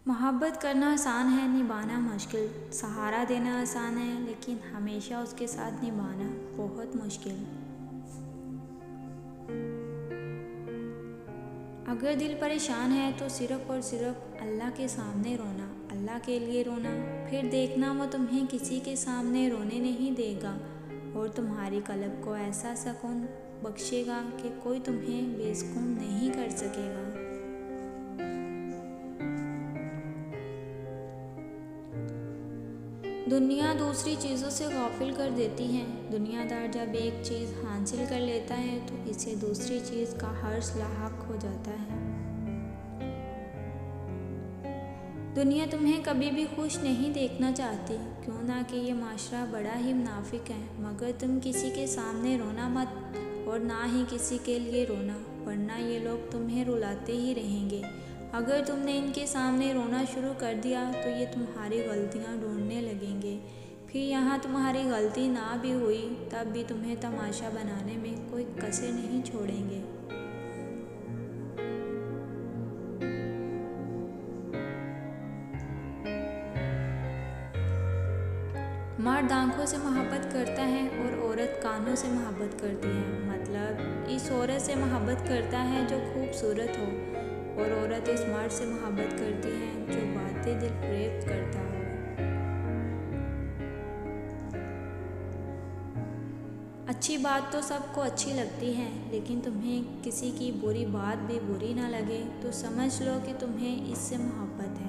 मोहब्बत करना आसान है, निभाना मुश्किल। सहारा देना आसान है, लेकिन हमेशा उसके साथ निभाना बहुत मुश्किल। अगर दिल परेशान है तो सिर्फ और सिर्फ अल्लाह के सामने रोना, अल्लाह के लिए रोना। फिर देखना वो तुम्हें किसी के सामने रोने नहीं देगा और तुम्हारी कल्ब को ऐसा सुकून बख्शेगा कि कोई तुम्हें बेसुकून नहीं कर सकेगा। दुनिया दूसरी चीज़ों से गाफिल कर देती है। दुनियादार जब एक चीज़ हासिल कर लेता है तो इसे दूसरी चीज़ का हर्ष लाहक हो जाता है। दुनिया तुम्हें कभी भी खुश नहीं देखना चाहती, क्यों ना कि ये माशरा बड़ा ही मुनाफिक है। मगर तुम किसी के सामने रोना मत और ना ही किसी के लिए रोना, वरना ये लोग तुम्हें रुलाते ही रहेंगे। अगर तुमने इनके सामने रोना शुरू कर दिया तो ये तुम्हारी गलतियां ढूंढने लगेंगे। फिर यहाँ तुम्हारी गलती ना भी हुई तब भी तुम्हें तमाशा बनाने में कोई कसर नहीं छोड़ेंगे। मर्द आँखों से मोहब्बत करता है और औरत कानों से मोहब्बत करती है। मतलब इस औरत से मोहब्बत करता है जो खूबसूरत हो और औरत इस मर्द से मोहब्बत करती है जो बातें दिल फरेब करता हो। अच्छी बात तो सबको अच्छी लगती है, लेकिन तुम्हें किसी की बुरी बात भी बुरी ना लगे तो समझ लो कि तुम्हें इससे मोहब्बत है।